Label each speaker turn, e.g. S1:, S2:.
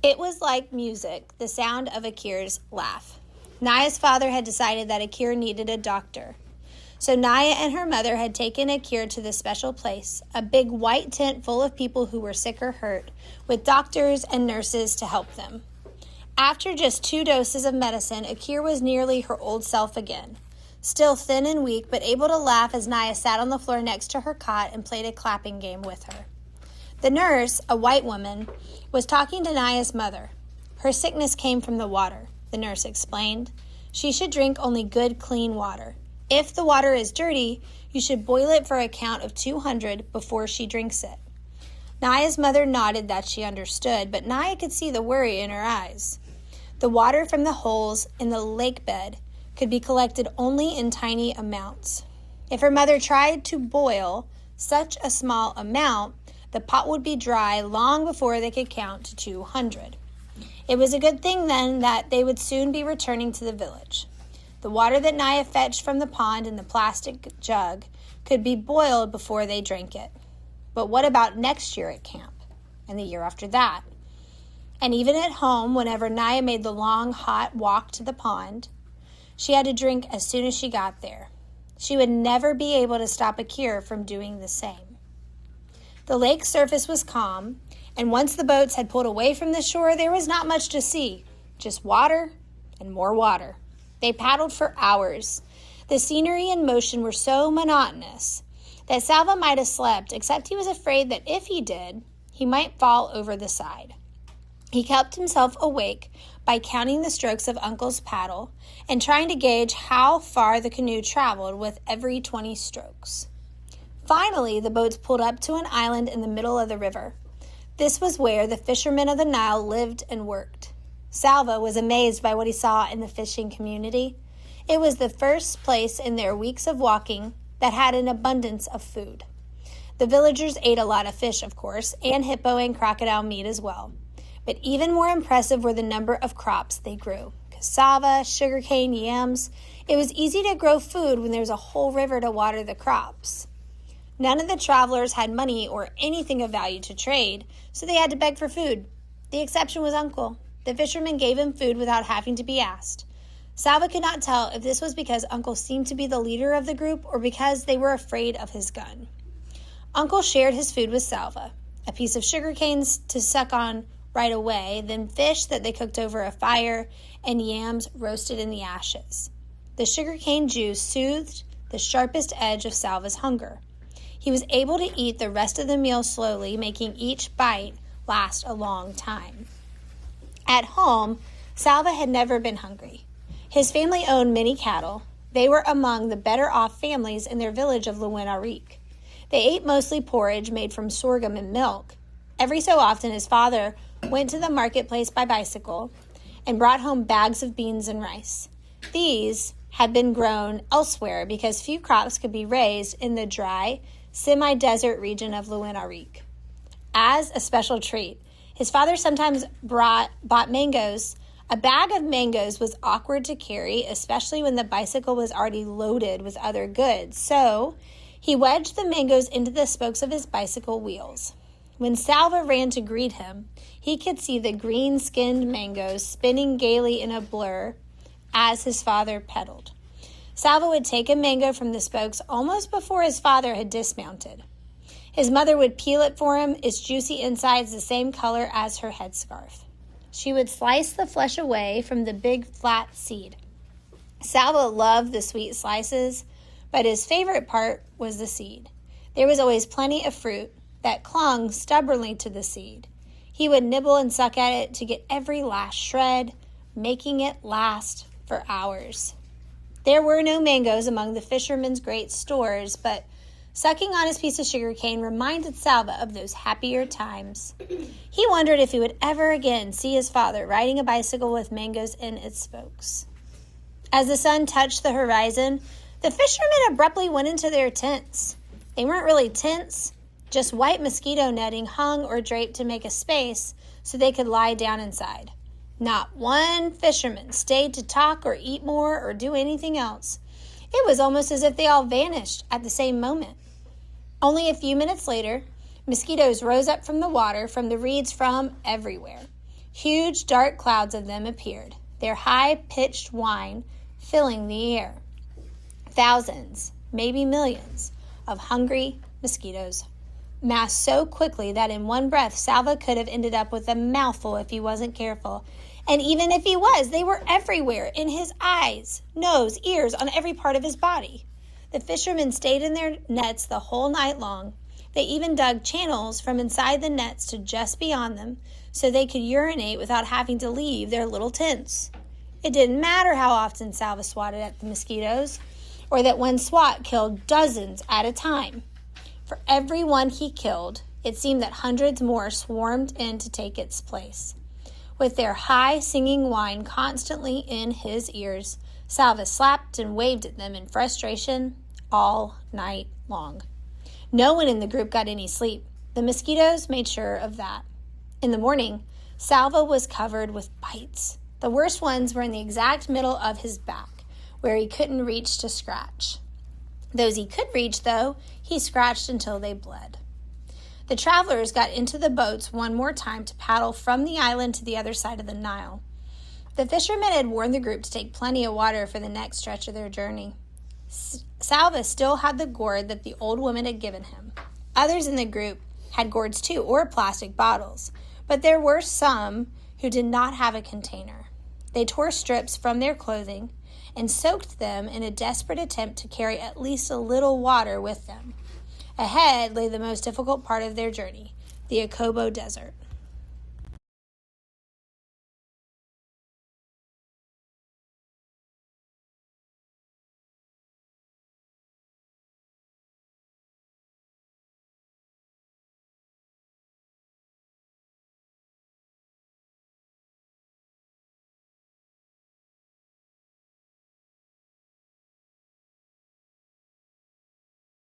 S1: It was like music, the sound of Akir's laugh. Naya's father had decided that Akir needed a doctor. So Naya and her mother had taken Akir to this special place, a big white tent full of people who were sick or hurt, with doctors and nurses to help them. After just 2 doses of medicine, Akir was nearly her old self again, still thin and weak, but able to laugh as Naya sat on the floor next to her cot and played a clapping game with her. The nurse, a white woman, was talking to Naya's mother. Her sickness came from the water, the nurse explained. She should drink only good, clean water. If the water is dirty, you should boil it for a count of 200 before she drinks it. Naya's mother nodded that she understood, but Naya could see the worry in her eyes. The water from the holes in the lake bed could be collected only in tiny amounts. If her mother tried to boil such a small amount, the pot would be dry long before they could count to 200. It was a good thing then that they would soon be returning to the village. The water that Naya fetched from the pond in the plastic jug could be boiled before they drank it. But what about next year at camp? And the year after that? And even at home, whenever Naya made the long, hot walk to the pond, she had to drink as soon as she got there. She would never be able to stop Akir from doing the same. The lake surface was calm, and once the boats had pulled away from the shore, there was not much to see, just water and more water. They paddled for hours. The scenery and motion were so monotonous that Salva might have slept, except he was afraid that if he did, he might fall over the side. He kept himself awake by counting the strokes of Uncle's paddle and trying to gauge how far the canoe traveled with every 20 strokes. Finally, the boats pulled up to an island in the middle of the river. This was where the fishermen of the Nile lived and worked. Salva was amazed by what he saw in the fishing community. It was the first place in their weeks of walking that had an abundance of food. The villagers ate a lot of fish, of course, and hippo and crocodile meat as well. But even more impressive were the number of crops they grew. Cassava, sugarcane, yams. It was easy to grow food when there's a whole river to water the crops. None of the travelers had money or anything of value to trade, so they had to beg for food. The exception was Uncle. The fishermen gave him food without having to be asked. Salva could not tell if this was because Uncle seemed to be the leader of the group or because they were afraid of his gun. Uncle shared his food with Salva, a piece of sugar canes to suck on right away, then fish that they cooked over a fire, and yams roasted in the ashes. The sugarcane juice soothed the sharpest edge of Salva's hunger. He was able to eat the rest of the meal slowly, making each bite last a long time. At home, Salva had never been hungry. His family owned many cattle. They were among the better-off families in their village of Luwin-Arik. They ate mostly porridge made from sorghum and milk. Every so often, his father went to the marketplace by bicycle and brought home bags of beans and rice. These had been grown elsewhere because few crops could be raised in the dry, semi-desert region of Luwin-Arik. As a special treat, his father sometimes bought mangoes. A bag of mangoes was awkward to carry, especially when the bicycle was already loaded with other goods, so he wedged the mangoes into the spokes of his bicycle wheels. When Salva ran to greet him, he could see the green-skinned mangoes spinning gaily in a blur as his father pedaled. Salva would take a mango from the spokes almost before his father had dismounted. His mother would peel it for him, its juicy insides the same color as her headscarf. She would slice the flesh away from the big flat seed. Salva loved the sweet slices, but his favorite part was the seed. There was always plenty of fruit that clung stubbornly to the seed. He would nibble and suck at it to get every last shred, making it last for hours. There were no mangoes among the fishermen's great stores, but sucking on his piece of sugar cane reminded Salva of those happier times. He wondered if he would ever again see his father riding a bicycle with mangoes in its spokes. As the sun touched the horizon, the fishermen abruptly went into their tents. They weren't really tents, just white mosquito netting hung or draped to make a space so they could lie down inside. Not one fisherman stayed to talk or eat more or do anything else. It was almost as if they all vanished at the same moment. Only a few minutes later, mosquitoes rose up from the water, from the reeds, from everywhere. Huge dark clouds of them appeared, their high-pitched whine filling the air. Thousands, maybe millions, of hungry mosquitoes massed so quickly that in one breath Salva could have ended up with a mouthful if he wasn't careful. And even if he was, they were everywhere, in his eyes, nose, ears, on every part of his body. The fishermen stayed in their nets the whole night long. They even dug channels from inside the nets to just beyond them so they could urinate without having to leave their little tents. It didn't matter how often Salva swatted at the mosquitoes, or that one swat killed dozens at a time. For every one he killed, it seemed that hundreds more swarmed in to take its place. With their high singing whine constantly in his ears, Salva slapped and waved at them in frustration all night long. No one in the group got any sleep. The mosquitoes made sure of that. In the morning, Salva was covered with bites. The worst ones were in the exact middle of his back, where he couldn't reach to scratch. Those he could reach, though, he scratched until they bled. The travelers got into the boats one more time to paddle from the island to the other side of the Nile. The fishermen had warned the group to take plenty of water for the next stretch of their journey. Salva still had the gourd that the old woman had given him. Others in the group had gourds too, or plastic bottles, but there were some who did not have a container. They tore strips from their clothing and soaked them in a desperate attempt to carry at least a little water with them. Ahead lay the most difficult part of their journey, the Akobo Desert.